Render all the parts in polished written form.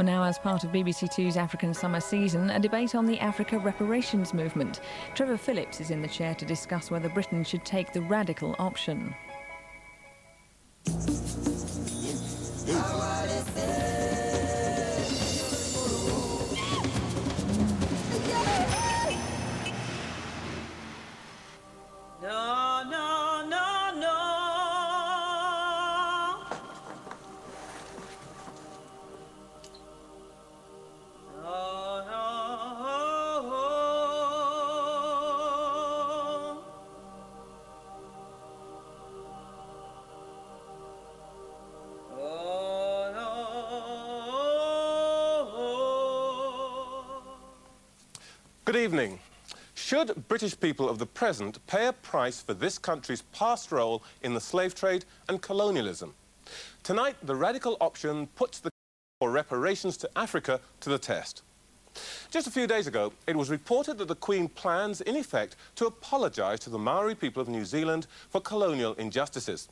Well, now, as part of BBC2's African summer season, a debate on the Africa Reparations movement. Trevor Phillips is in the chair to discuss whether Britain should take the radical option. Good evening. Should British people of the present pay a price for this country's past role in the slave trade and colonialism? Tonight, the radical option puts the for reparations to Africa to the test. Just a few days ago, it was reported that the Queen plans, in effect, to apologise to the Maori people of New Zealand for colonial injustices.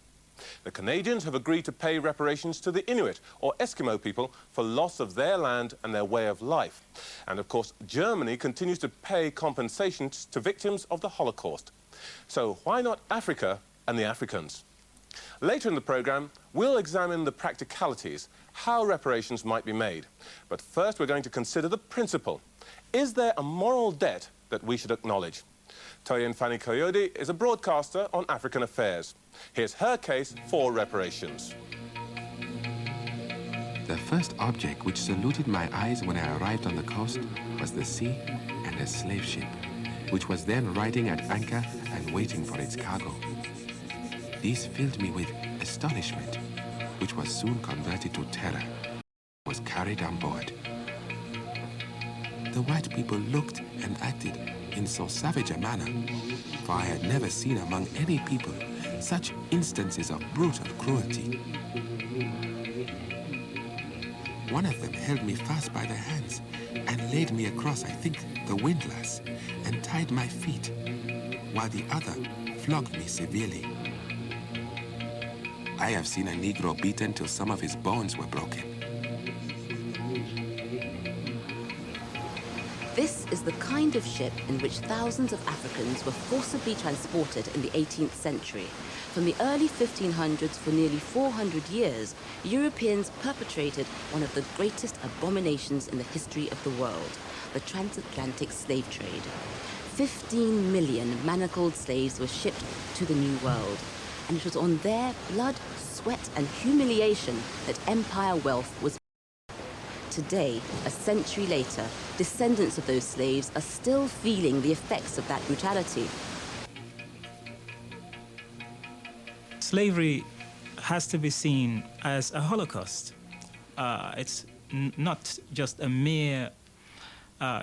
The Canadians have agreed to pay reparations to the Inuit, or Eskimo people, for loss of their land and their way of life. And, of course, Germany continues to pay compensations to victims of the Holocaust. So why not Africa and the Africans? Later in the programme, we'll examine the practicalities, how reparations might be made. But first, we're going to consider the principle. Is there a moral debt that we should acknowledge? Toyin Fani Koyode is a broadcaster on African affairs. Here's her case for reparations. The first object which saluted my eyes when I arrived on the coast was the sea and a slave ship, which was then riding at anchor and waiting for its cargo. These filled me with astonishment, which was soon converted to terror. I was carried on board. The white people looked and acted in so savage a manner, for I had never seen among any people such instances of brutal cruelty. One of them held me fast by the hands and laid me across, I think, the windlass and tied my feet, while the other flogged me severely. I have seen a Negro beaten till some of his bones were broken. This is the kind of ship in which thousands of Africans were forcibly transported in the 18th century. From the early 1500s for nearly 400 years, Europeans perpetrated one of the greatest abominations in the history of the world, the transatlantic slave trade. 15 million manacled slaves were shipped to the New World, and it was on their blood, sweat, and humiliation that empire wealth was. Today, a century later, descendants of those slaves are still feeling the effects of that brutality. Slavery has to be seen as a Holocaust. It's not just a mere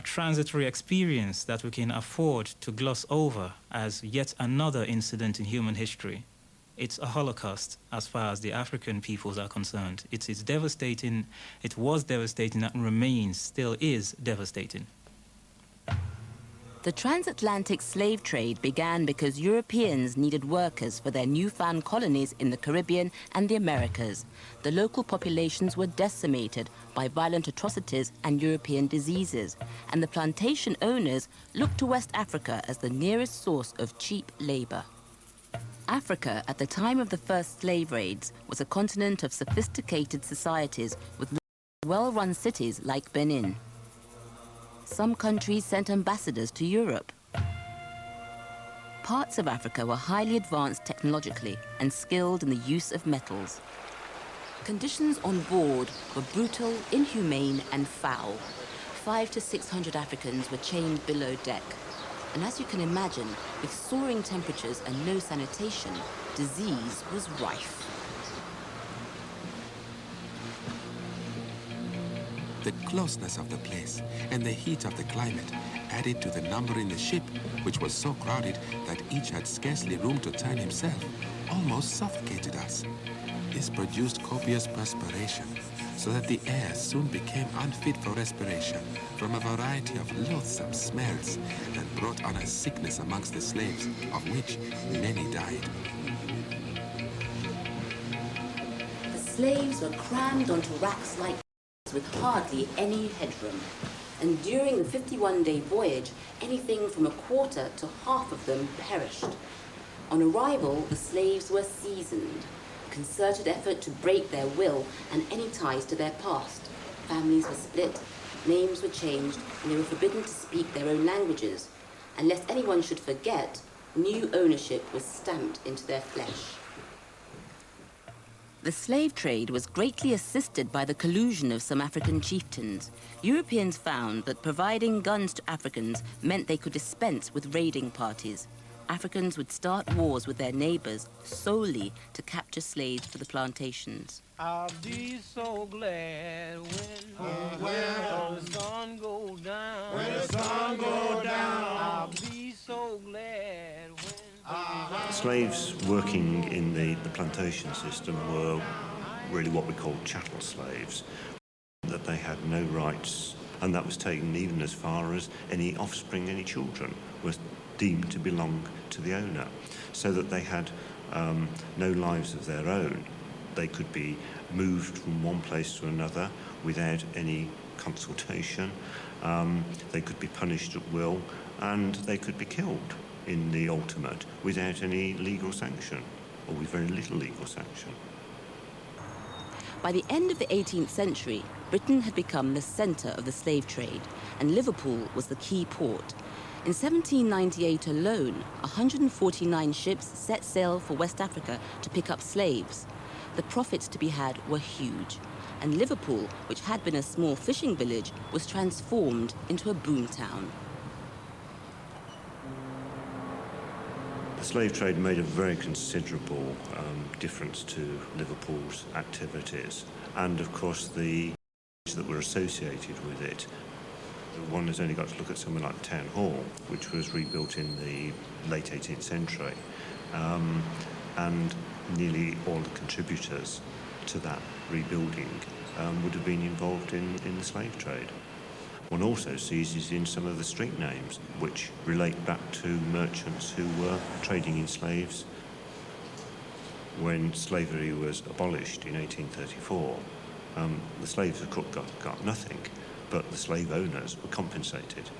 transitory experience that we can afford to gloss over as yet another incident in human history. It's a Holocaust as far as the African peoples are concerned. It's devastating, it was devastating, and remains, still is devastating. The transatlantic slave trade began because Europeans needed workers for their newfound colonies in the Caribbean and the Americas. The local populations were decimated by violent atrocities and European diseases, and the plantation owners looked to West Africa as the nearest source of cheap labor. Africa, at the time of the first slave raids, was a continent of sophisticated societies with well-run cities like Benin. Some countries sent ambassadors to Europe. Parts of Africa were highly advanced technologically and skilled in the use of metals. Conditions on board were brutal, inhumane, and foul. 500 to 600 Africans were chained below deck. And as you can imagine, with soaring temperatures and no sanitation, disease was rife. The closeness of the place and the heat of the climate added to the number in the ship, which was so crowded that each had scarcely room to turn himself, almost suffocated us. This produced copious perspiration, so that the air soon became unfit for respiration from a variety of loathsome smells, and brought on a sickness amongst the slaves, of which many died. The slaves were crammed onto racks like with hardly any headroom. And during the 51-day voyage, anything from a quarter to half of them perished. On arrival, the slaves were seasoned, a concerted effort to break their will and any ties to their past. Families were split, names were changed, and they were forbidden to speak their own languages. And lest anyone should forget, new ownership was stamped into their flesh. The slave trade was greatly assisted by the collusion of some African chieftains. Europeans found that providing guns to Africans meant they could dispense with raiding parties. Africans would start wars with their neighbors solely to capture slaves for the plantations. I'll be so glad when the sun goes down. When the sun goes down. I'll be so glad when... Slaves working in the plantation system were really what we call chattel slaves, that they had no rights, and that was taken even as far as any offspring, any children, was deemed to belong to the owner, so that they had no lives of their own. They could be moved from one place to another without any consultation. They could be punished at will, and they could be killed in the ultimate without any legal sanction, or with very little legal sanction. By the end of the 18th century, Britain had become the centre of the slave trade, and Liverpool was the key port. In 1798 alone, 149 ships set sail for West Africa to pick up slaves. The profits to be had were huge, and Liverpool, which had been a small fishing village, was transformed into a boom town. The slave trade made a very considerable difference to Liverpool's activities, and of course the that were associated with it. One has only got to look at something like the Town Hall, which was rebuilt in the late 18th century, and nearly all the contributors to that rebuilding would have been involved in the slave trade. One also sees it in some of the street names, which relate back to merchants who were trading in slaves. When slavery was abolished in 1834, the slaves of Cook got nothing, but the slave owners were compensated.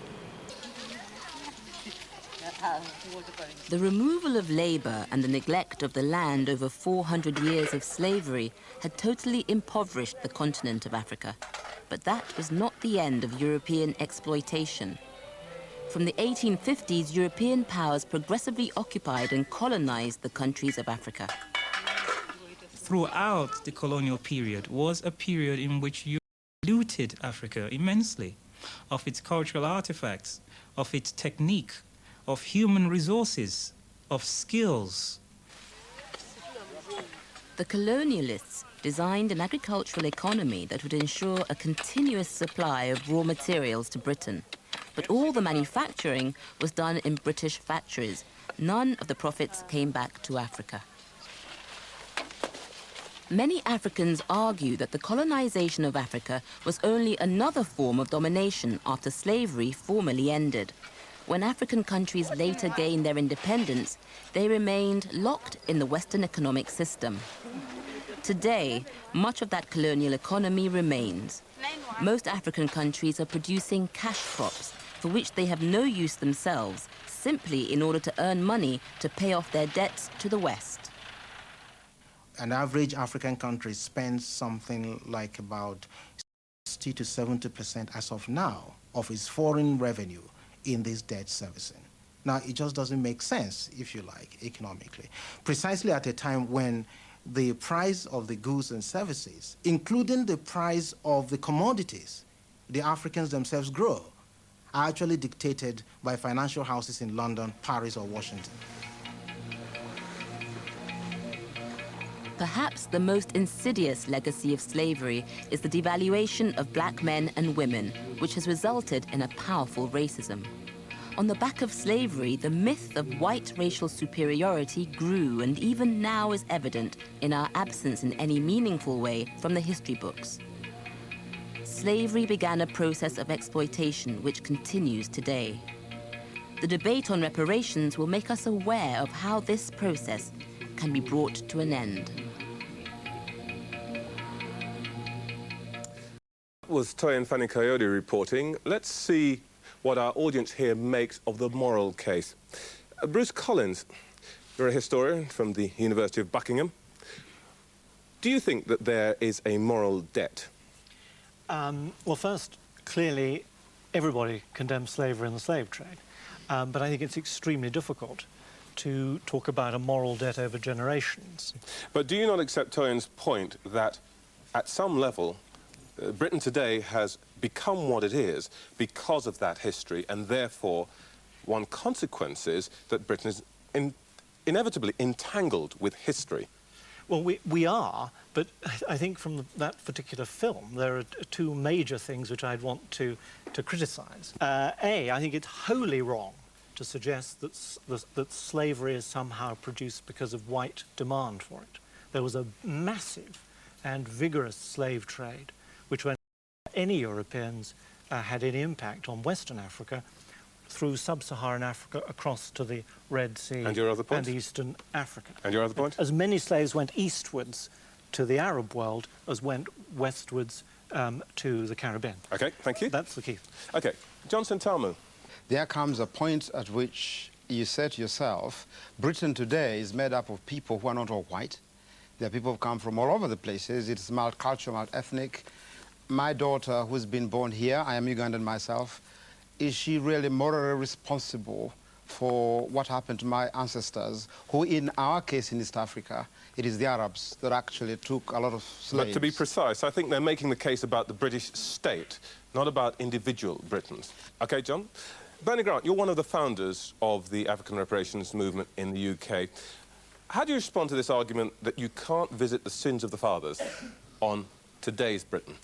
The removal of labour and the neglect of the land over 400 years of slavery had totally impoverished the continent of Africa. But that was not the end of European exploitation. From the 1850s, European powers progressively occupied and colonized the countries of Africa. Throughout the colonial period was a period in which Europe looted Africa immensely of its cultural artifacts, of its technique, of human resources, of skills. The colonialists designed an agricultural economy that would ensure a continuous supply of raw materials to Britain. But all the manufacturing was done in British factories. None of the profits came back to Africa. Many Africans argue that the colonization of Africa was only another form of domination after slavery formally ended. When African countries later gained their independence, they remained locked in the Western economic system. Today, much of that colonial economy remains. Most African countries are producing cash crops for which they have no use themselves, simply in order to earn money to pay off their debts to the West. An average African country spends something like about 60 to 70% as of now of its foreign revenue in this debt servicing. Now, it just doesn't make sense, if you like, economically. Precisely at a time when the price of the goods and services, including the price of the commodities the Africans themselves grow, are actually dictated by financial houses in London, Paris, or Washington. Perhaps the most insidious legacy of slavery is the devaluation of black men and women, which has resulted in a powerful racism. On the back of slavery, the myth of white racial superiority grew and even now is evident in our absence in any meaningful way from the history books. Slavery began a process of exploitation which continues today. The debate on reparations will make us aware of how this process can be brought to an end. That was Toyin Fani-Kayode reporting. Let's see what our audience here makes of the moral case. Bruce Collins, you're a historian from the University of Buckingham. Do you think that there is a moral debt? Well, first, clearly, everybody condemns slavery and the slave trade. But I think it's extremely difficult to talk about a moral debt over generations. But do you not accept Toyin's point that, at some level, Britain today has become what it is because of that history, and therefore one consequence is that Britain is inevitably entangled with history? Well, we are, but I think from that particular film there are two major things which I'd want to criticise. A, I think it's wholly wrong to suggest that slavery is somehow produced because of white demand for it. There was a massive and vigorous slave trade, which when any Europeans had any impact on Western Africa, through sub-Saharan Africa across to the Red Sea and your other point? And Eastern Africa. And your other point? As many slaves went eastwards to the Arab world as went westwards to the Caribbean. OK, thank you. That's the key. OK. Johnson Talmu. There comes a point at which you say to yourself, Britain today is made up of people who are not all white. There are people who come from all over the places. It's multicultural, multi-ethnic. My daughter, who's been born here, I am Ugandan myself, is she really morally responsible for what happened to my ancestors, who in our case in East Africa, it is the Arabs that actually took a lot of slaves. But to be precise, I think they're making the case about the British state, not about individual Britons. OK, John? Bernie Grant, you're one of the founders of the African Reparations movement in the UK. How do you respond to this argument that you can't visit the sins of the fathers on today's Britain?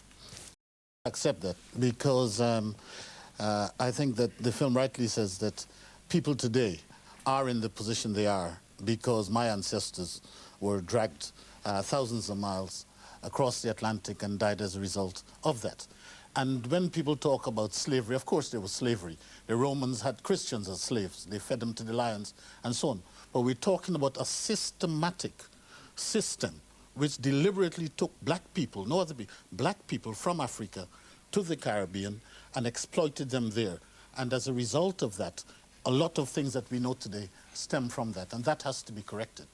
I accept that because I think that the film rightly says that people today are in the position they are because my ancestors were dragged thousands of miles across the Atlantic and died as a result of that. And when people talk about slavery, of course there was slavery. The Romans had Christians as slaves. They fed them to the lions and so on. But we're talking about a systematic system which deliberately took black people, no other people, black people from Africa to the Caribbean and exploited them there. And as a result of that, a lot of things that we know today stem from that, and that has to be corrected.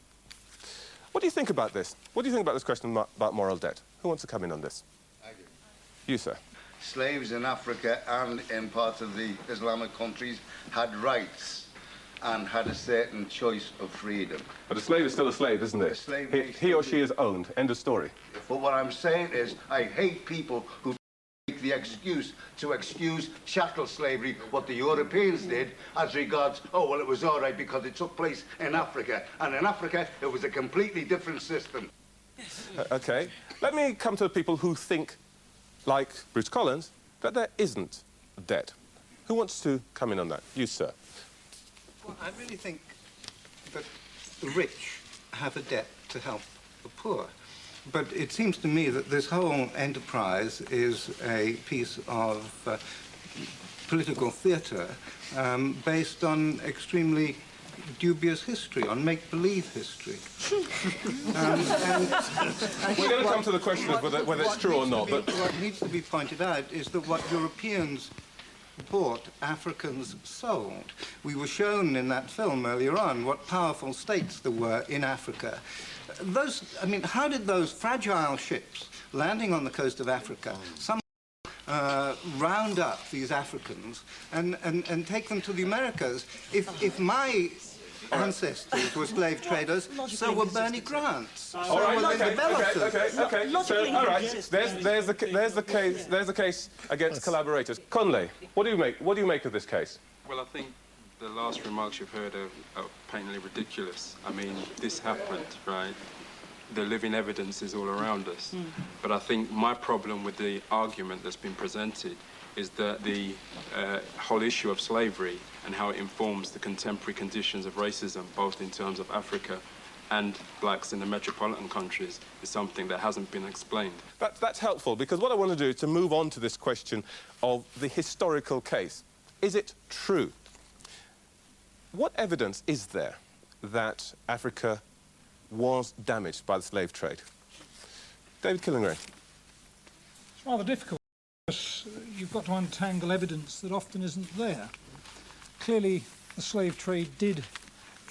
What do you think about this? What do you think about this question about moral debt? Who wants to come in on this? I do. You, sir. Slaves in Africa and in parts of the Islamic countries had rights and had a certain choice of freedom. But a slave is still a slave, isn't it? He or she is owned. End of story. But what I'm saying is I hate people who make the excuse to excuse chattel slavery, what the Europeans did, as regards, oh, well, it was all right because it took place in Africa. And in Africa, it was a completely different system. OK. Let me come to the people who think, like Bruce Collins, that there isn't a debt. Who wants to come in on that? You, sir. Well, I really think that the rich have a debt to help the poor. But it seems to me that this whole enterprise is a piece of political theatre based on extremely dubious history, on make-believe history. We're going to come to the question of whether it's true or not, but what needs to be pointed out is that what Europeans bought, Africans sold. We were shown in that film earlier on what powerful states there were in Africa. I mean, how did those fragile ships landing on the coast of Africa round up these Africans and take them to the Americas? If my ancestors were slave traders, so were Bernie Grant's. All right, okay. So, all right, there's the case against collaborators. Conley, what do you make of this case? Well, I think the last remarks you've heard are patently ridiculous. I mean, this happened, right? The living evidence is all around us. But I think my problem with the argument that's been presented is that the whole issue of slavery and how it informs the contemporary conditions of racism, both in terms of Africa and blacks in the metropolitan countries, is something that hasn't been explained. That's helpful, because what I want to do is to move on to this question of the historical case. Is it true? What evidence is there that Africa was damaged by the slave trade? David Killingreen. It's rather difficult You've got to untangle evidence that often isn't there. Clearly, the slave trade did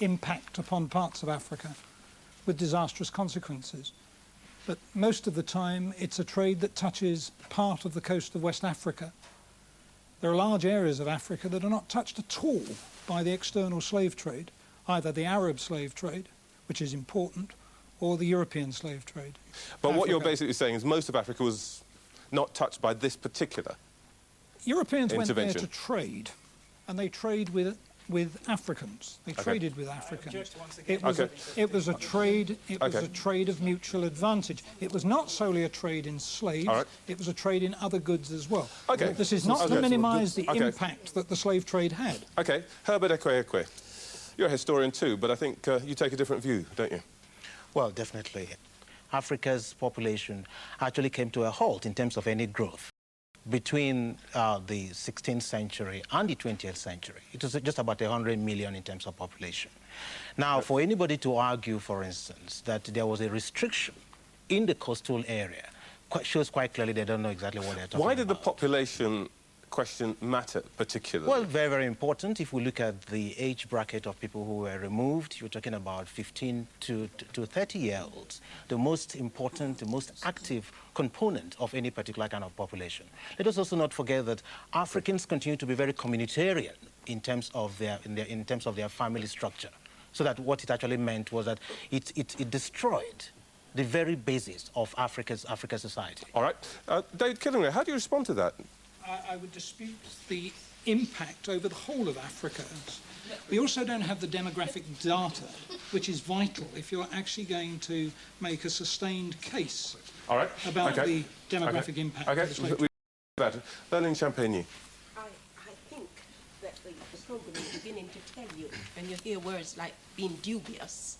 impact upon parts of Africa with disastrous consequences. But most of the time, it's a trade that touches part of the coast of West Africa. There are large areas of Africa that are not touched at all by the external slave trade, either the Arab slave trade, which is important, or the European slave trade. But what you're basically saying is most of Africa was not touched by this particular Europeans went there to trade, and they trade with Africans. They traded with Africans. It was a trade. It was a trade of mutual advantage. It was not solely a trade in slaves. It was a trade in other goods as well. This is not to minimise the impact that the slave trade had. Okay, Herbert Ekwe. You're a historian too, but I think you take a different view, don't you? Well, definitely. Africa's population actually came to a halt in terms of any growth between the 16th century and the 20th century. It was just about 100 million in terms of population. Now, for anybody to argue, for instance, that there was a restriction in the coastal area shows quite clearly they don't know exactly what they're talking about. Why did the population question matter particularly? Well, very, very important. If we look at the age bracket of people who were removed, you're talking about 15 to 30-year-olds, the most important, the most active component of any particular kind of population. Let us also not forget that Africans continue to be very communitarian in terms of their family structure. So that what it actually meant was that it destroyed the very basis of Africa's society. All right. David Killingley, how do you respond to that? I would dispute the impact over the whole of Africa. We also don't have the demographic data, which is vital if you're actually going to make a sustained case about the demographic impact of the slave trade. Learning Champagne. I think that the program is beginning to tell you, when you hear words like being dubious,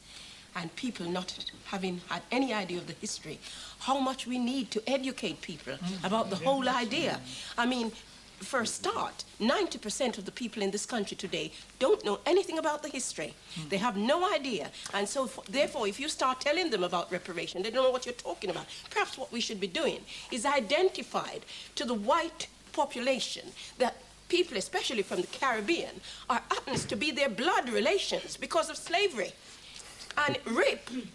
and people not having had any idea of the history, how much we need to educate people about the whole idea. I mean, for a start, 90% of the people in this country today don't know anything about the history. They have no idea. And so, therefore, if you start telling them about reparation, they don't know what you're talking about. Perhaps what we should be doing is identified to the white population that people, especially from the Caribbean, happens to be their blood relations because of slavery. And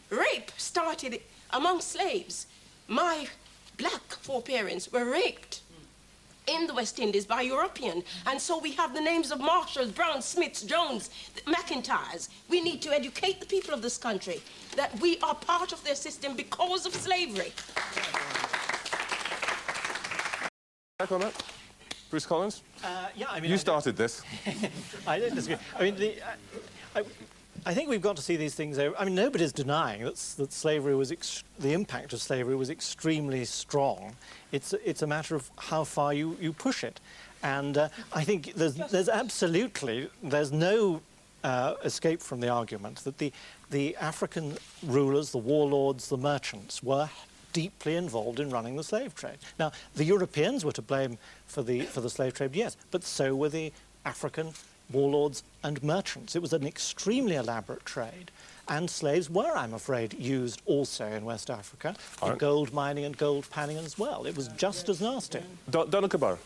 rape started among slaves. My black foreparents were raped in the West Indies by Europeans. And so we have the names of Marshalls, Browns, Smiths, Jones, McIntyres. We need to educate the people of this country that we are part of their system because of slavery. Back on that? Bruce Collins? Yeah, I mean... You started this. I don't disagree. I mean, I think we've got to see these things over. I mean, nobody's denying that slavery was the impact of slavery was extremely strong. It's a matter of how far you push it, and I think there's absolutely no escape from the argument that the African rulers, the warlords, the merchants were deeply involved in running the slave trade. Now, the Europeans were to blame for the slave trade, yes, but so were the African warlords and merchants. It was an extremely elaborate trade, and slaves were, I'm afraid, used also in West Africa for gold mining and gold panning as well. It was just as nasty. Donna Cabarro.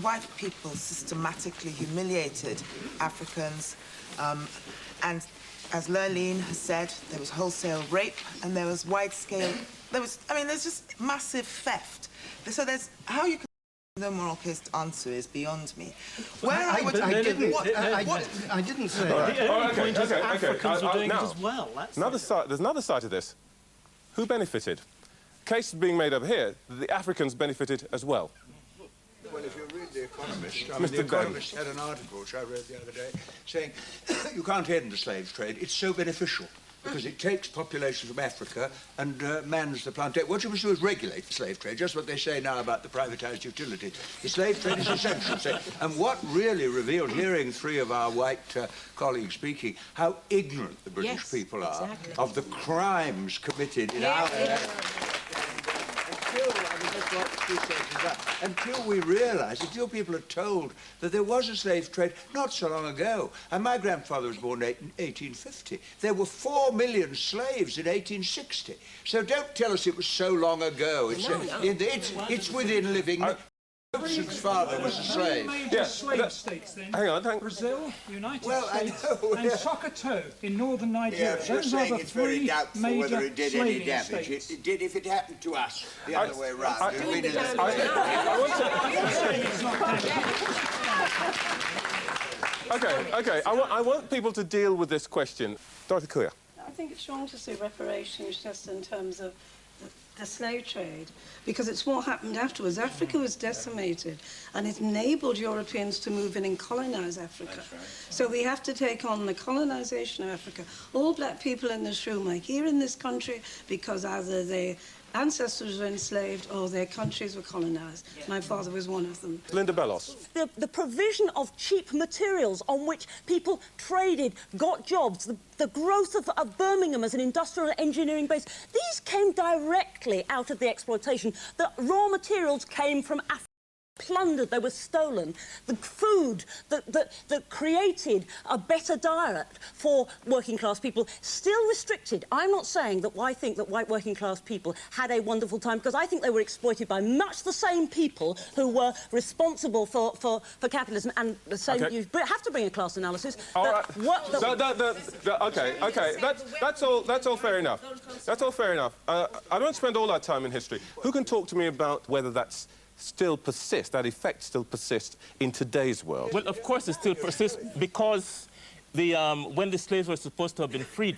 White people systematically humiliated Africans, and as Lurleen has said, there was wholesale rape and there was wide-scale... there's just massive theft. So there's... How you can... No moral case to answer is beyond me. I didn't say. Africans are doing it as well. There's another side to this. Who benefited? Case is being made over here that the Africans benefited as well. Well, if you read The Economist, The Economist had an article which I read the other day saying you can't end the slave trade. It's so beneficial, because it takes population from Africa and mans the plantation. What you must do is regulate the slave trade, just what they say now about the privatised utility. The slave trade is essential. And what really revealed, hearing three of our white colleagues speaking, how ignorant the British people are of the crimes committed in our until we realise, until people are told that there was a slave trade not so long ago. And my grandfather was born in 1850. There were 4 million slaves in 1860. So don't tell us it was so long ago. It's within living His father was a slave. Major slave states then. Hang on. Brazil, United States, I know. and Sokoto in northern Nigeria. Yeah, you're Those saying are the it's very three doubtful major whether it did any slaving damage. states. It did if it happened to us. The other way around. Okay. I want people to deal with this question. Dorothy Kuya. I think it's wrong to say reparations just in terms of the slave trade, because it's what happened afterwards. Africa was decimated, and it enabled Europeans to move in and colonize Africa. Right. So we have to take on the colonization of Africa. All black people in this room are here in this country because either their ancestors were enslaved or their countries were colonized. Yeah. My father was one of them. Linda Bellos. The provision of cheap materials on which people traded, got jobs, the growth of Birmingham as an industrial engineering base, these came directly out of the exploitation. The raw materials came from Africa. Plundered, they were stolen. The food that created a better diet for working class people, still restricted. I'm not saying that I think that white working class people had a wonderful time, because I think they were exploited by much the same people who were responsible for capitalism. And the same, okay. You have to bring a class analysis. All right. Okay. That's all fair enough. That's all fair enough. I don't spend all our time in history. Who can talk to me about whether that's still persists, that effect still persists in today's world? Well, of course it still persists, because when the slaves were supposed to have been freed,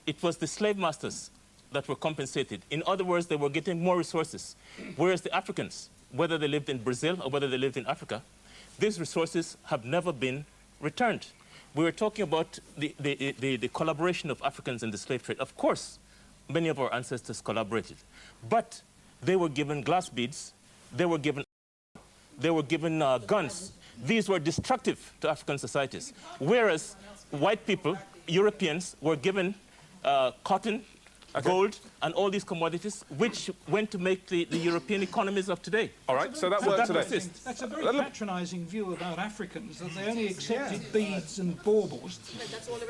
it was the slave masters that were compensated. In other words, they were getting more resources, whereas the Africans, whether they lived in Brazil or whether they lived in Africa, these resources have never been returned. We were talking about the collaboration of Africans in the slave trade. Of course, many of our ancestors collaborated, but they were given glass beads, they were given guns. These were destructive to African societies. Whereas white people, Europeans, were given cotton, gold, and all these commodities, which went to make the European economies of today. All right, so that works today. That's a very patronising view about Africans, that they only accepted beads and baubles.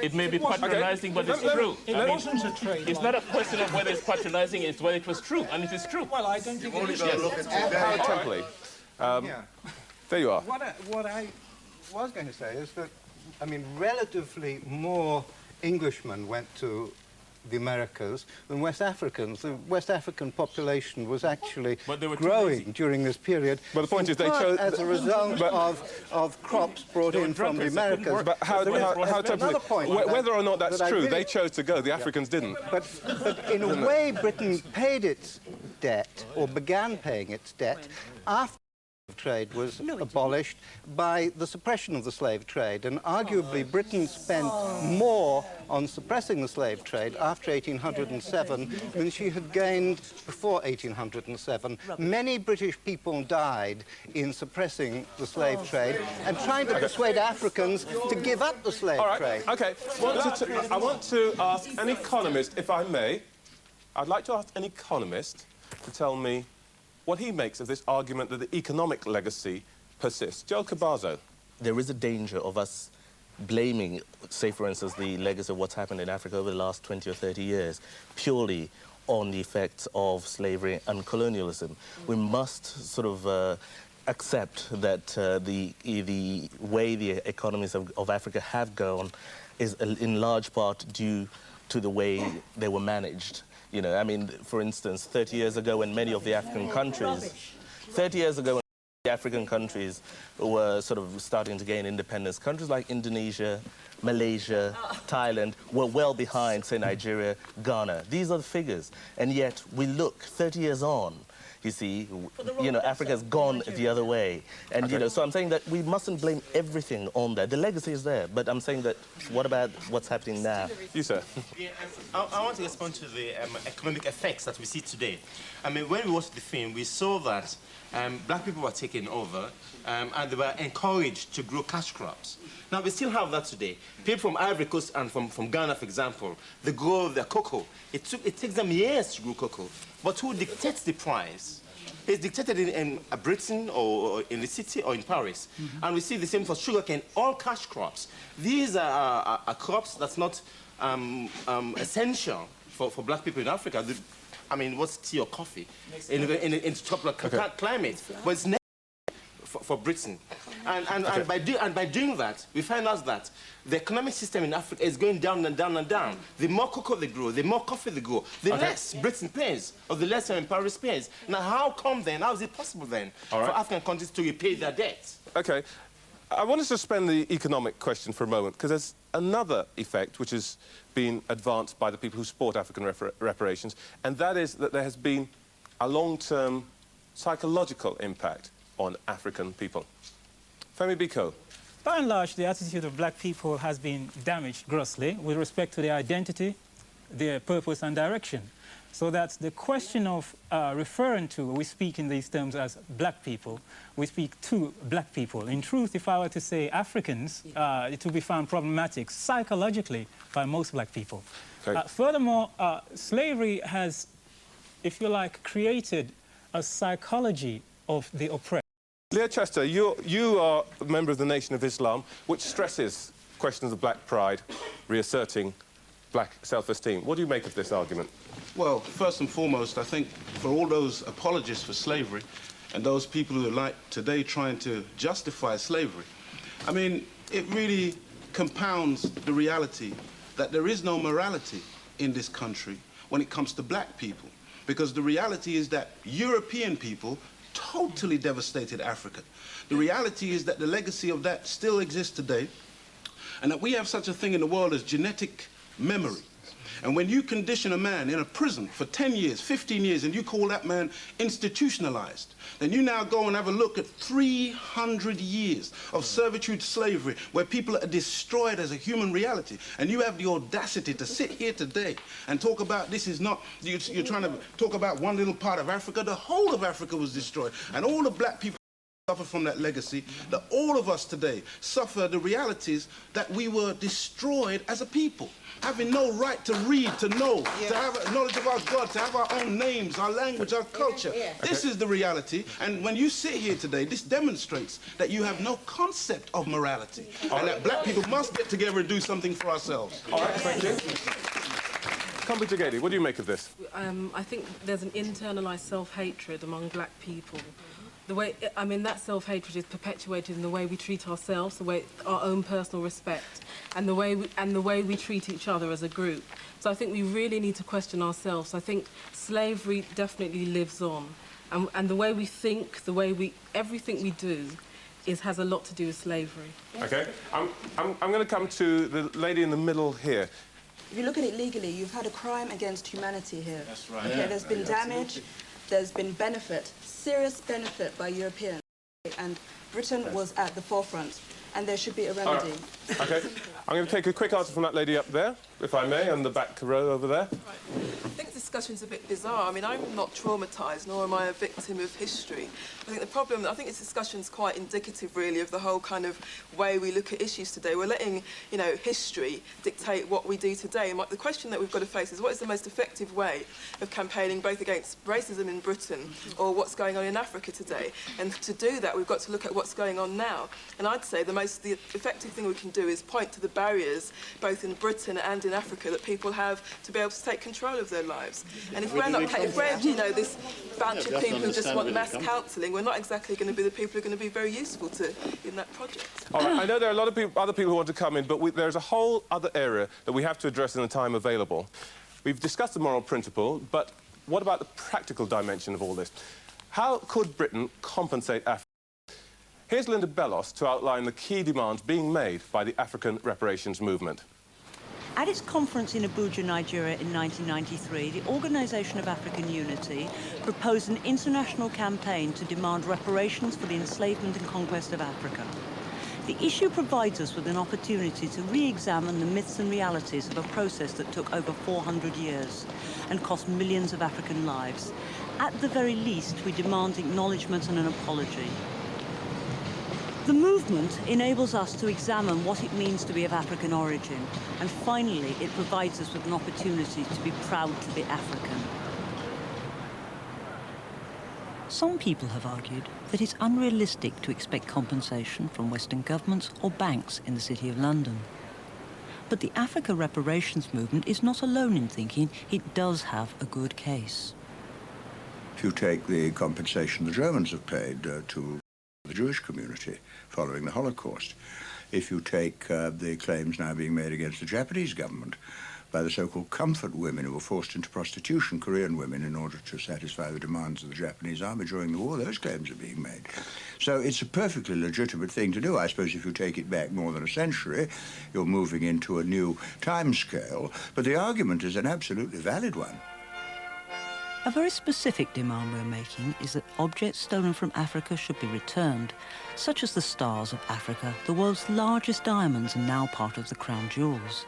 It may be patronising, but it's true. It wasn't a trade. It's not a question of whether it's patronising, it's whether it was true, and it is true. Well, I don't think it is. Howard Templey. There you are. What I was going to say is that, I mean, relatively more Englishmen went to the Americas than West Africans. The West African population was actually growing during this period. But the point is, they chose as a result of crops brought in from the Americas. But whether or not that's true, they chose to go. The Africans didn't. But in a way, Britain paid its debt, or began paying its debt, after trade was abolished by the suppression of the slave trade, and arguably Britain spent more on suppressing the slave trade after 1807 than she had gained before 1807. Many British people died in suppressing the slave trade and trying to persuade Africans to give up the slave trade. Okay, I want to ask an economist, if I may. I'd like to ask an economist to tell me what he makes of this argument that the economic legacy persists. Joel Cabazo. There is a danger of us blaming, say, for instance, the legacy of what's happened in Africa over the last 20 or 30 years purely on the effects of slavery and colonialism. We must sort of accept that the way the economies of Africa have gone is in large part due to the way they were managed. You know, I mean, for instance, 30 years ago when many of the African countries, 30 years ago when the African countries were sort of starting to gain independence, countries like Indonesia, Malaysia, Thailand were well behind, say, Nigeria, Ghana. These are the figures. And yet we look 30 years on, you see, you know, Africa's gone the other way. And, you know, so I'm saying that we mustn't blame everything on that. The legacy is there, but I'm saying that what about what's happening now? You, sir. Yeah, I want to respond to the economic effects that we see today. I mean, when we watched the film, we saw that black people were taken over and they were encouraged to grow cash crops. Now, we still have that today. People from Ivory Coast and from Ghana, for example, they grow their cocoa. It takes them years to grow cocoa. But who dictates the price? It's dictated in Britain or in the city or in Paris. Mm-hmm. And we see the same for sugarcane, all cash crops. These are crops that's not essential for black people in Africa. I mean, what's tea or coffee in tropical climate? But it's for Britain. And by doing that, we find out that the economic system in Africa is going down and down and down. The more cocoa they grow, the more coffee they grow, the less Britain pays, or the less Paris pays. Now, how come then, how is it possible then for African countries to repay their debt? Okay. I want to suspend the economic question for a moment, because there's another effect which has been advanced by the people who support African reparations, and that is that there has been a long-term psychological impact on African people. Femi Biko. By and large, the attitude of black people has been damaged grossly with respect to their identity, their purpose and direction. So that the question of referring to, we speak in these terms as black people, we speak to black people. In truth, if I were to say Africans, it would be found problematic psychologically by most black people. Okay. Furthermore, slavery has, if you like, created a psychology of the oppressed. Leah Chester, you are a member of the Nation of Islam, which stresses questions of black pride, reasserting black self-esteem. What do you make of this argument? Well, first and foremost, I think for all those apologists for slavery and those people who are like today trying to justify slavery, I mean, it really compounds the reality that there is no morality in this country when it comes to black people. Because the reality is that European people totally devastated Africa. The reality is that the legacy of that still exists today, and that we have such a thing in the world as genetic memory. And when you condition a man in a prison for 10 years, 15 years, and you call that man institutionalized, then you now go and have a look at 300 years of servitude slavery where people are destroyed as a human reality. And you have the audacity to sit here today and talk about this is not, you're trying to talk about one little part of Africa. The whole of Africa was destroyed. And all the black people suffer from that legacy, that all of us today suffer the realities that we were destroyed as a people. Having no right to read, to know, to have knowledge of our God, to have our own names, our language, our culture. This is the reality. And when you sit here today, this demonstrates that you have no concept of morality. And that black people must get together and do something for ourselves. All right, thank you. Kambi Jagedi, what do you make of this? I think there's an internalized self-hatred among black people. The way, I mean, that self-hatred is perpetuated in the way we treat ourselves, the way our own personal respect, and the way we treat each other as a group. So I think we really need to question ourselves. I think slavery definitely lives on, and the way we think, everything we do, has a lot to do with slavery. Okay, I'm going to come to the lady in the middle here. If you look at it legally, you've had a crime against humanity here. That's right. Okay, there's been damage, there's been benefit, serious benefit by Europeans, and Britain was at the forefront, and there should be a remedy. Right. Okay, I'm going to take a quick answer from that lady up there, if I may, on the back row over there. Right. I think the discussion's a bit bizarre. I mean, I'm not traumatised, nor am I a victim of history. I think this discussion's quite indicative, really, of the whole kind of way we look at issues today. We're letting, history dictate what we do today. And the question that we've got to face is what is the most effective way of campaigning both against racism in Britain or what's going on in Africa today? And to do that, we've got to look at what's going on now. And I'd say the effective thing we can do is point to the barriers, both in Britain and in Africa, that people have to be able to take control of their lives. And if we're this bunch of people who just want mass counselling, we're not exactly going to be the people who are going to be very useful in that project. All right, I know there are a lot of other people who want to come in, but there's a whole other area that we have to address in the time available. We've discussed the moral principle, but what about the practical dimension of all this? How could Britain compensate Africa? Here's Linda Bellos to outline the key demands being made by the African reparations movement. At its conference in Abuja, Nigeria in 1993, the Organisation of African Unity proposed an international campaign to demand reparations for the enslavement and conquest of Africa. The issue provides us with an opportunity to re-examine the myths and realities of a process that took over 400 years and cost millions of African lives. At the very least, we demand acknowledgement and an apology. The movement enables us to examine what it means to be of African origin, and finally, it provides us with an opportunity to be proud to be African. Some people have argued that it's unrealistic to expect compensation from Western governments or banks in the City of London. But the Africa reparations movement is not alone in thinking it does have a good case. If you take the compensation the Germans have paid to the Jewish community following the Holocaust. If you take the claims now being made against the Japanese government by the so-called comfort women who were forced into prostitution, Korean women, in order to satisfy the demands of the Japanese army during the war, those claims are being made. So it's a perfectly legitimate thing to do. I suppose if you take it back more than a century, you're moving into a new time scale, but the argument is an absolutely valid one. A very specific demand we're making is that objects stolen from Africa should be returned, such as the stars of Africa, the world's largest diamonds and now part of the crown jewels.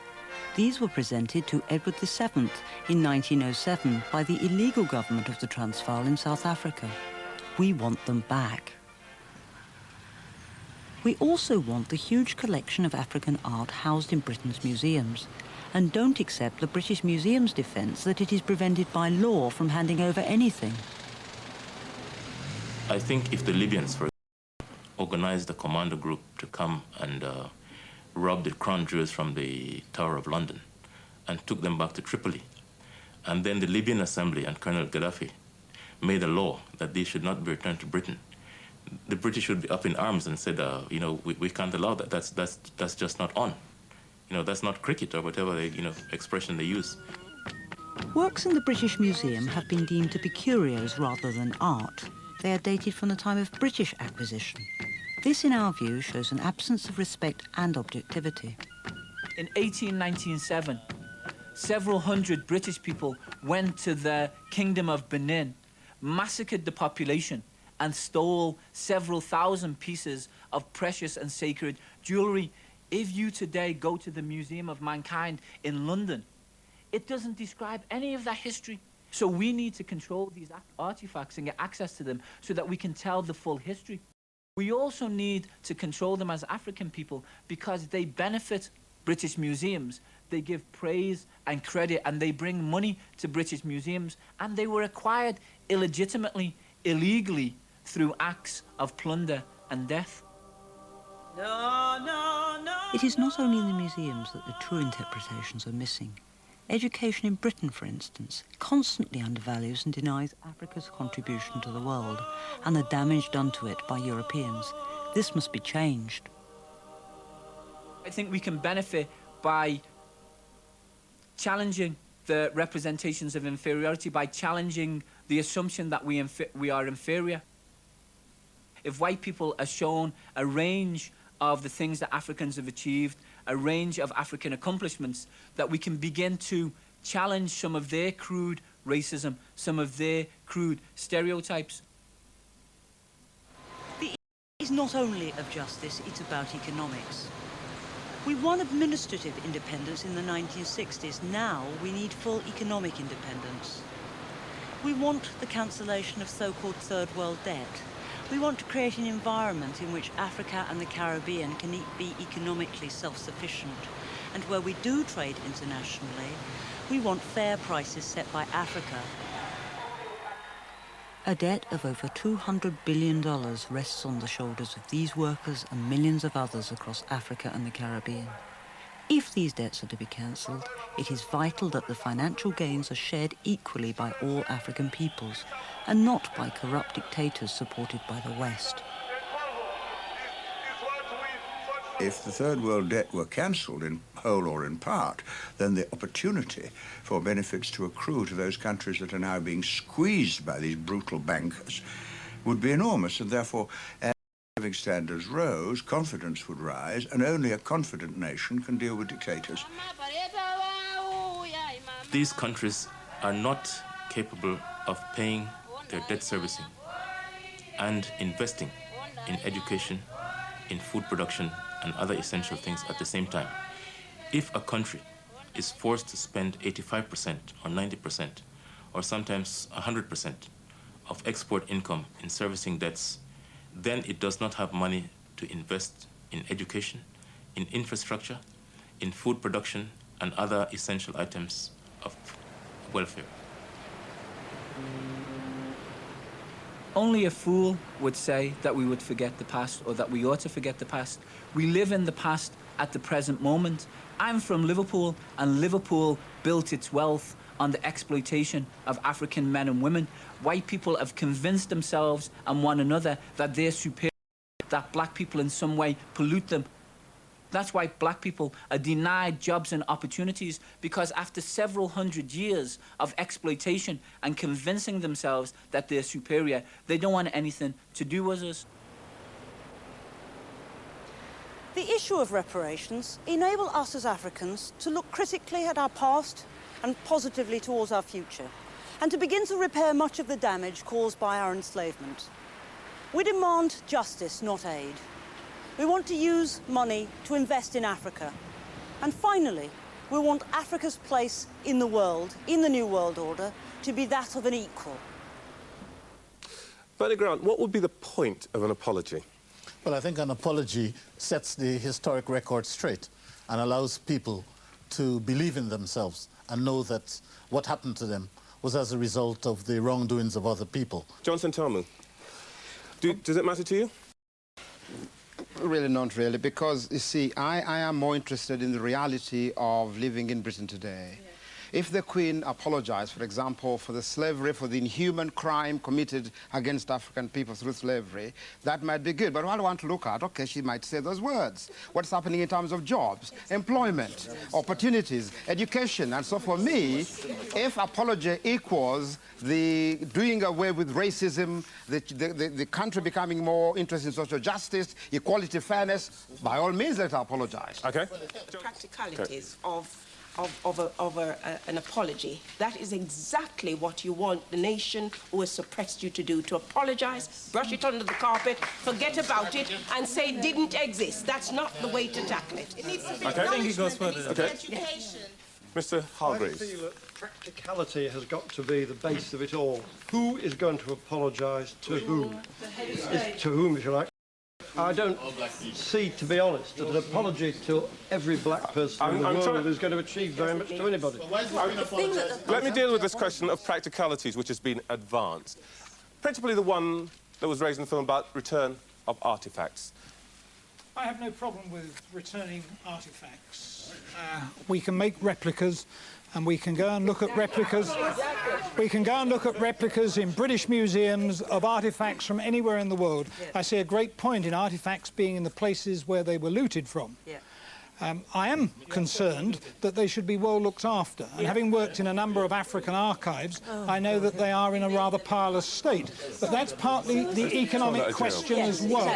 These were presented to Edward VII in 1907 by the illegal government of the Transvaal in South Africa. We want them back. We also want the huge collection of African art housed in Britain's museums, and don't accept the British Museum's defence that it is prevented by law from handing over anything. I think if the Libyans, for example, organized a commando group to come and rob the crown jewels from the Tower of London and took them back to Tripoli, and then the Libyan Assembly and Colonel Gaddafi made a law that these should not be returned to Britain, the British would be up in arms and said, you know, we can't allow that. That's just not on. You know, that's not cricket or whatever expression they use. Works in the British Museum have been deemed to be curios rather than art. They are dated from the time of British acquisition. This, in our view, shows an absence of respect and objectivity. In 1897, several hundred British people went to the Kingdom of Benin, massacred the population, and stole several thousand pieces of precious and sacred jewellery. If you today go to the Museum of Mankind in London, it doesn't describe any of that history. So we need to control these artifacts and get access to them so that we can tell the full history. We also need to control them as African people because they benefit British museums. They give praise and credit and they bring money to British museums, and they were acquired illegitimately, illegally, through acts of plunder and death. It is not only in the museums that the true interpretations are missing. Education in Britain, for instance, constantly undervalues and denies Africa's contribution to the world and the damage done to it by Europeans. This must be changed. I think we can benefit by challenging the representations of inferiority, by challenging the assumption that we are inferior. If white people are shown a range of the things that Africans have achieved, a range of African accomplishments, that we can begin to challenge some of their crude racism, some of their crude stereotypes. The issue is not only of justice, it's about economics. We won administrative independence in the 1960s. Now we need full economic independence. We want the cancellation of so-called third world debt. We want to create an environment in which Africa and the Caribbean can be economically self-sufficient. And where we do trade internationally, we want fair prices set by Africa. A debt of over $200 billion rests on the shoulders of these workers and millions of others across Africa and the Caribbean. If these debts are to be cancelled, it is vital that the financial gains are shared equally by all African peoples, and not by corrupt dictators supported by the West. If the third world debt were cancelled in whole or in part, then the opportunity for benefits to accrue to those countries that are now being squeezed by these brutal bankers would be enormous, and therefore as living standards rose, confidence would rise, and only a confident nation can deal with dictators. These countries are not capable of paying their debt servicing and investing in education, in food production, and other essential things at the same time. If a country is forced to spend 85% or 90% or sometimes 100% of export income in servicing debts, then it does not have money to invest in education, in infrastructure, in food production, and other essential items of welfare. Only a fool would say that we would forget the past or that we ought to forget the past. We live in the past at the present moment. I'm from Liverpool, and Liverpool built its wealth on the exploitation of African men and women. White people have convinced themselves and one another that they're superior that black people in some way pollute them. That's why black people are denied jobs and opportunities, because after several hundred years of exploitation and convincing themselves that they're superior, they don't want anything to do with us. The issue of reparations enable us as Africans to look critically at our past and positively towards our future, and to begin to repair much of the damage caused by our enslavement. We demand justice, not aid. We want to use money to invest in Africa. And finally, we want Africa's place in the world, in the New World Order, to be that of an equal. Bernie Grant, what would be the point of an apology? Well, I think an apology sets the historic record straight and allows people to believe in themselves and know that what happened to them was as a result of the wrongdoings of other people. Johnson Tamu, does it matter to you? Really, not really, because, you see, I am more interested in the reality of living in Britain today. Yeah. If the Queen apologized, for example, for the slavery, for the inhuman crime committed against African people through slavery, that might be good. But what I want to look at, okay, she might say those words. What's happening in terms of jobs, employment, opportunities, education? And so for me, if apology equals the doing away with racism, the country becoming more interested in social justice, equality, fairness, by all means, let her apologize. Okay. Practicalities of an apology. That is exactly what you want the nation who has suppressed you to do, to apologize, brush it under the carpet, forget about it, and say it didn't exist. That's not the way to tackle it. It needs to be education. Mr. Hargreaves. I feel that practicality has got to be the base of it all. Who is going to apologise to whom? To whom, if you like. I don't see, to be honest, that an apology to every black person in the world is going to achieve very much to anybody. Let me deal with this question of practicalities which has been advanced. Principally the one that was raised in the film about return of artefacts. I have no problem with returning artefacts. We can make replicas, and we can go and look at replicas. We can go and look at replicas in British museums of artefacts from anywhere in the world. I see a great point in artefacts being in the places where they were looted from. I am concerned that they should be well looked after, and having worked in a number of African archives, I know that they are in a rather parlous state. But that's partly the economic question as well.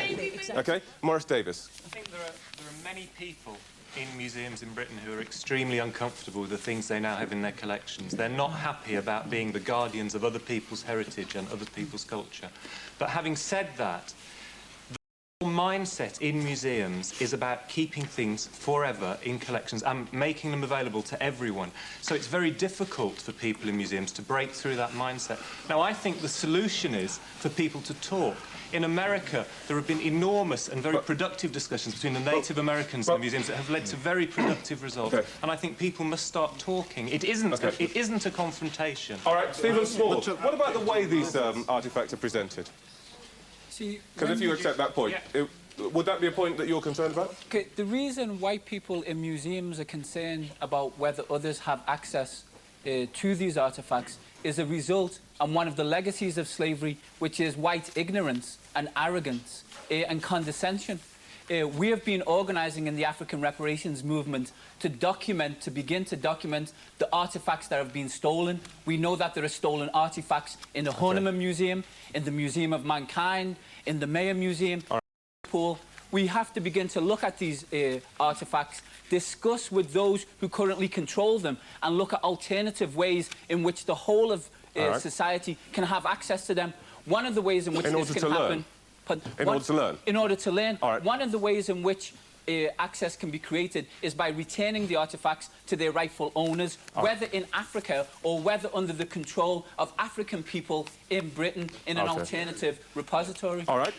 Okay, Maurice Davis. I think there are many people in museums in Britain who are extremely uncomfortable with the things they now have in their collections. They're not happy about being the guardians of other people's heritage and other people's culture. But having said that, the mindset in museums is about keeping things forever in collections and making them available to everyone. So it's very difficult for people in museums to break through that mindset. Now, I think the solution is for people to talk. In America, there have been enormous and very productive discussions between the Native Americans and the museums that have led to very productive results. And I think people must start talking. It isn't a confrontation. All right, Stephen Small, what about the way these artefacts are presented? Because if you accept that point, would that be a point that you're concerned about? Okay, the reason why people in museums are concerned about whether others have access to these artefacts is a result and one of the legacies of slavery, which is white ignorance and arrogance and condescension. We have been organising in the African reparations movement to begin to document the artefacts that have been stolen. We know that there are stolen artefacts in the Horniman Museum, in the Museum of Mankind, in the Mayer Museum. We have to begin to look at these artefacts, discuss with those who currently control them, and look at alternative ways in which the whole of society can have access to them. One of the ways in which this can happen... In order to learn? In order to learn. One of the ways in which access can be created is by returning the artefacts to their rightful owners, whether in Africa or whether under the control of African people in Britain in an alternative repository. All right.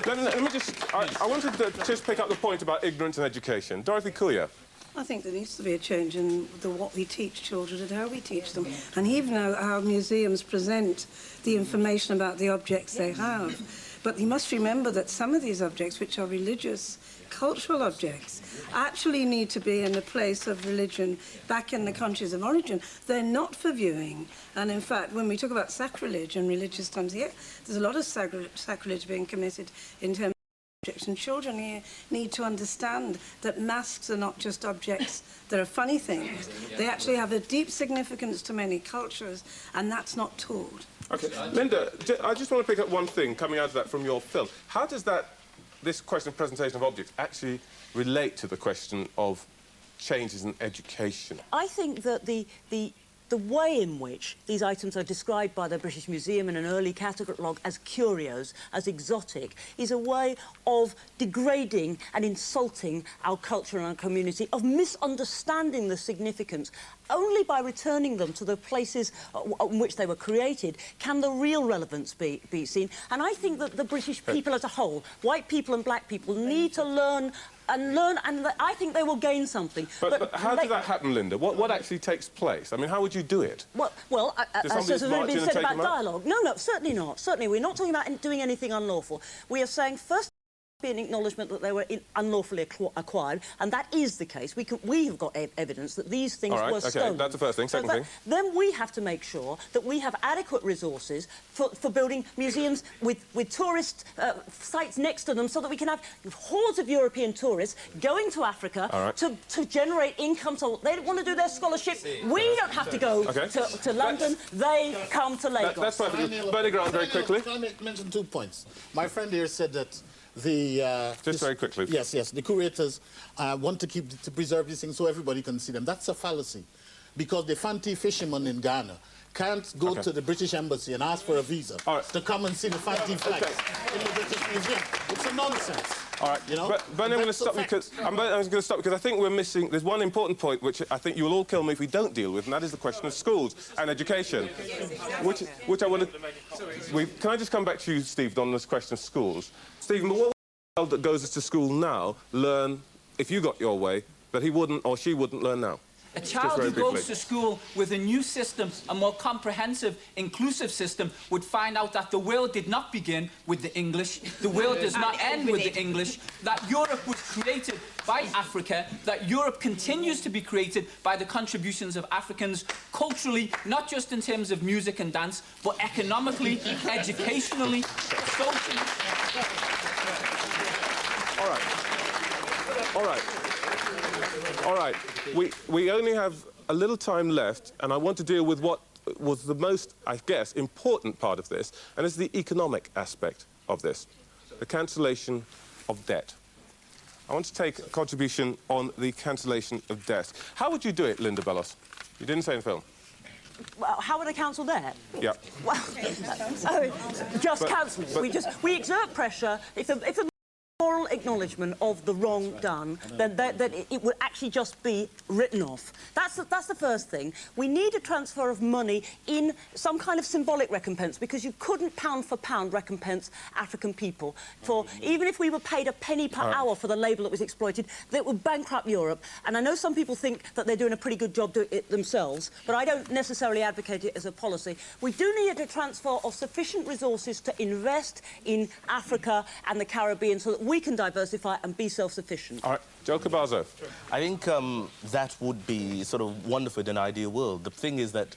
Let me just... I wanted to just pick up the point about ignorance and education. Dorothy Kuya. I think there needs to be a change in what we teach children and how we teach them, and even how museums present the information about the objects they have. But you must remember that some of these objects, which are religious, cultural objects, actually need to be in the place of religion back in the countries of origin. They're not for viewing. And in fact, when we talk about sacrilege and religious times here, there's a lot of sacrilege being committed in terms of language, and children here need to understand that masks are not just objects that are funny things. They actually have a deep significance to many cultures, and that's not taught. Okay, Linda, I just want to pick up one thing coming out of that from your film. How does this question of presentation of objects actually relate to the question of changes in education? I think that the way in which these items are described by the British Museum in an early catalogue as curios, as exotic, is a way of degrading and insulting our culture and our community, of misunderstanding the significance. Only by returning them to the places in which they were created can the real relevance be seen. And I think that the British people as a whole, white people and black people, need to learn, and I think they will gain something. But how does that happen, Linda? What actually takes place? I mean, how would you do it? Well, as has been said about dialogue. No, certainly not. Certainly, we're not talking about doing anything unlawful. We are saying, first, be an acknowledgement that they were unlawfully acquired, and that is the case. We have got evidence that these things were stolen. Okay, that's the first thing. Second thing. Then we have to make sure that we have adequate resources for building museums with tourist sites next to them, so that we can have hordes of European tourists going to Africa to generate income. So they want to do their scholarship. We don't have to go to London. They come to Lagos. That's perfect. Bernie Grant, very quickly. Can I mention 2 points? My friend here said that just very quickly. Yes, the curators want to preserve these things so everybody can see them. That's a fallacy, because the Fanti fishermen in Ghana can't go to the British Embassy and ask for a visa to come and see the Fanti flags in the British Museum. It's a nonsense. All right, you know? But I'm going to stop because I think we're missing. There's one important point which I think you will all kill me if we don't deal with, and that is the question of schools and education, which I want to. Can I just come back to you, Steve, on this question of schools? Stephen, what will a child that goes to school now learn if you got your way that he wouldn't or she wouldn't learn now? A child who goes to school with a new system, a more comprehensive, inclusive system, would find out that the world did not begin with the English, the world does not end with the English, that Europe was created by Africa, that Europe continues to be created by the contributions of Africans culturally, not just in terms of music and dance, but economically, educationally, socially. All right. We only have a little time left, and I want to deal with what was the most, I guess, important part of this, and it's the economic aspect of this, the cancellation of debt. I want to take a contribution on the cancellation of debt. How would you do it, Linda Bellos? You didn't say in the film. Well, how would I cancel debt? Yeah. Well, just cancel it. We exert pressure. If the moral acknowledgement of the wrong done, then it would actually just be written off. That's the first thing. We need a transfer of money in some kind of symbolic recompense, because you couldn't pound for pound recompense African people. For even if we were paid a penny per hour for the labour that was exploited, that would bankrupt Europe. And I know some people think that they're doing a pretty good job doing it themselves, but I don't necessarily advocate it as a policy. We do need a transfer of sufficient resources to invest in Africa and the Caribbean, so that we can diversify and be self-sufficient. All right, Joe Cabazo. I think that would be sort of wonderful in an ideal world. The thing is that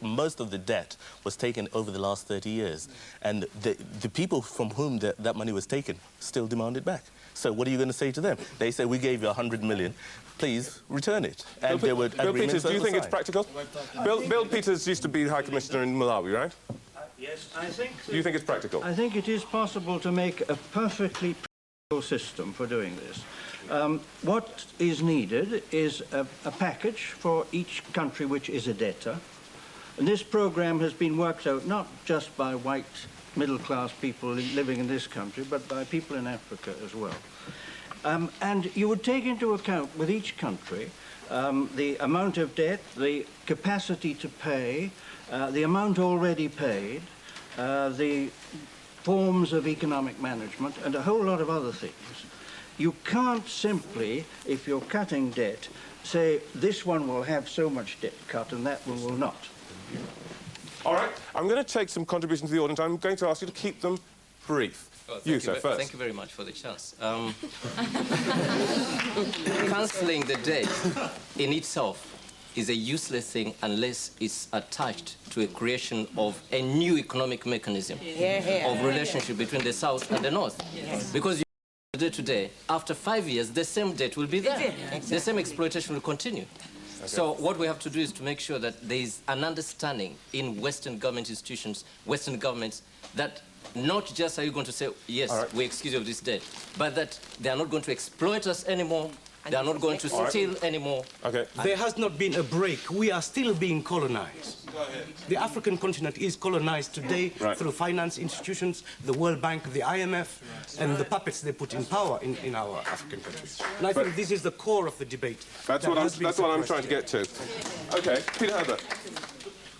most of the debt was taken over the last 30 years, and the people from whom that money was taken still demand it back. So what are you going to say to them? They say, we gave you 100 million, please return it. And there were Bill Peters, do you think it's practical? Bill Peters used to be High Commissioner in Malawi, right? Yes, I think... Do you think it's practical? I think it is possible to make a perfectly system for doing this. What is needed is a package for each country which is a debtor, and this program has been worked out not just by white middle-class people living in this country, but by people in Africa as well. And you would take into account with each country the amount of debt, the capacity to pay, the amount already paid, the forms of economic management, and a whole lot of other things. You can't simply, if you're cutting debt, say this one will have so much debt cut and that one will not. All right, I'm going to take some contributions to the audience. I'm going to ask you to keep them brief. Well, you, sir, first. Thank you very much for the chance. Cancelling the debt in itself is a useless thing unless it's attached to a creation of a new economic mechanism of relationship between the South and the North. Because today, after 5 years, the same debt will be there. Exactly. The same exploitation will continue. Okay. So what we have to do is to make sure that there is an understanding in Western government institutions, Western governments, that not just are you going to say, yes, we excuse you of this debt, but that they are not going to exploit us anymore, they are not going to steal anymore. Okay. There has not been a break. We are still being colonized. The African continent is colonized today through finance institutions, the World Bank, the IMF, and the puppets they put in power in our African countries. And I think this is the core of the debate. That's what I'm trying to get to. Okay, Peter Herbert.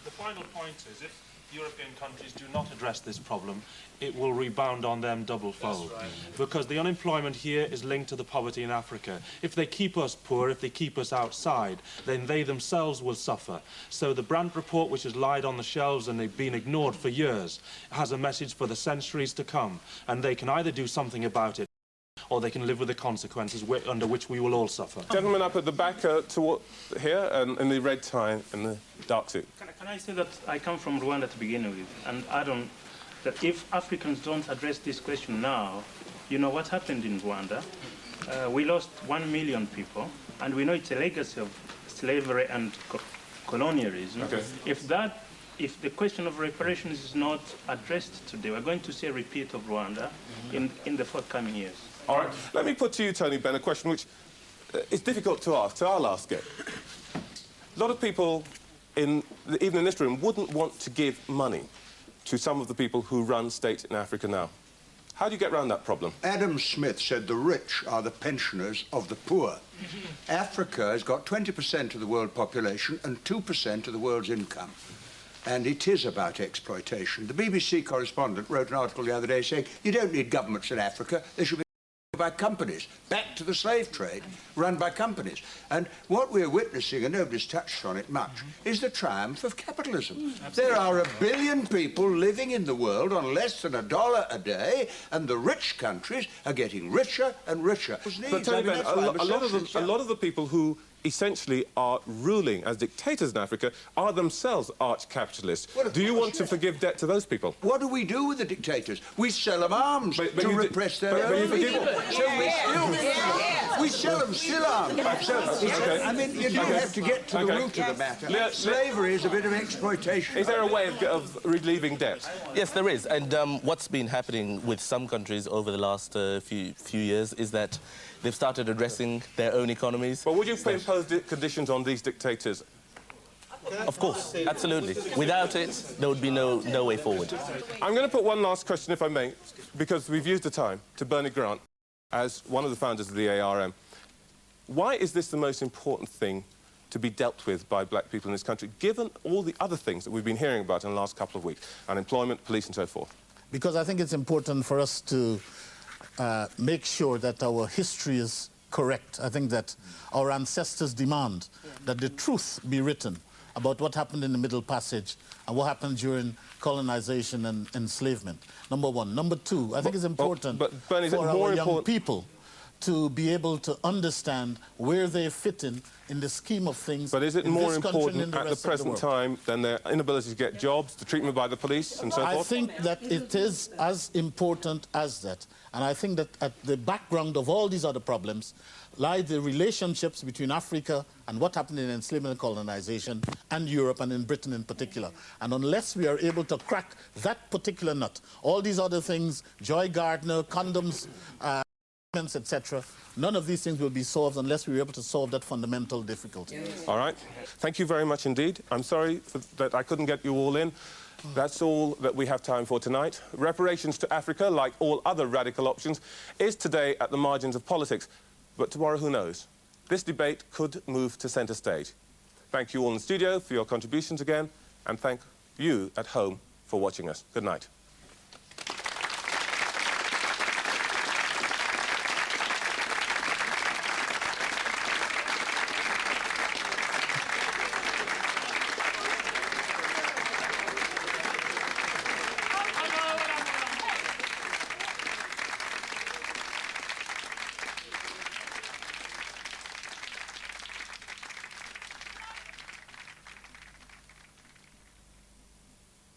The final point is, if European countries do not address this problem, it will rebound on them double-fold. Because the unemployment here is linked to the poverty in Africa. If they keep us poor, if they keep us outside, then they themselves will suffer. So the Brandt report, which has lied on the shelves and they've been ignored for years, has a message for the centuries to come. And they can either do something about it, or they can live with the consequences under which we will all suffer. Gentleman up at the back here, in the red tie and the dark suit. Can I say that I come from Rwanda to begin with, and add on that if Africans don't address this question now, you know what happened in Rwanda? We lost 1 million people, and we know it's a legacy of slavery and colonialism. Okay. If the question of reparations is not addressed today, we're going to see a repeat of Rwanda in the forthcoming years. All right. Let me put to you, Tony Benn, a question which is difficult to ask, so I'll ask it. A lot of people, even in this room, wouldn't want to give money to some of the people who run states in Africa now. How do you get around that problem? Adam Smith said the rich are the pensioners of the poor. Africa has got 20% of the world population and 2% of the world's income. And it is about exploitation. The BBC correspondent wrote an article the other day saying, you don't need governments in Africa, they should be by companies, back to the slave trade, run by companies. And what we're witnessing, and nobody's touched on it much, is the triumph of capitalism. There are 1 billion people living in the world on less than $1 a day, and the rich countries are getting richer and richer. But Tony Benn, a lot of the people who essentially are ruling as dictators in Africa are themselves arch-capitalists. Do you want to forgive debt to those people? What do we do with the dictators? We sell them arms to repress their own people. We sell them still arms. I mean, you don't have to get to the root of the matter. Slavery is a bit of exploitation. Is there a way of relieving debt? Yes, there is. And what's been happening with some countries over the last few years is that they've started addressing their own economies. But would you impose conditions on these dictators? Of course, absolutely. Without it, there would be no way forward. I'm going to put one last question, if I may, because we've used the time, to Bernie Grant, as one of the founders of the ARM. Why is this the most important thing to be dealt with by black people in this country, given all the other things that we've been hearing about in the last couple of weeks? Unemployment, police and so forth. Because I think it's important for us to make sure that our history is correct. I think that our ancestors demand that the truth be written about what happened in the Middle Passage and what happened during colonization and enslavement, number one. Number two, I think it's important Bernie, for our young people to be able to understand where they fit in the scheme of things. But is it more important at the present time than their inability to get jobs, the treatment by the police and so forth? I think that it is as important as that. And I think that at the background of all these other problems lie the relationships between Africa and what happened in enslavement and colonization and Europe and in Britain in particular. And unless we are able to crack that particular nut, all these other things, Joy Gardner, condoms, etc., none of these things will be solved unless we're able to solve that fundamental difficulty. All right. Thank you very much indeed. I'm sorry that I couldn't get you all in. That's all that we have time for tonight. Reparations to Africa, like all other radical options, is today at the margins of politics. But tomorrow, who knows? This debate could move to centre stage. Thank you all in the studio for your contributions again, and thank you at home for watching us. Good night.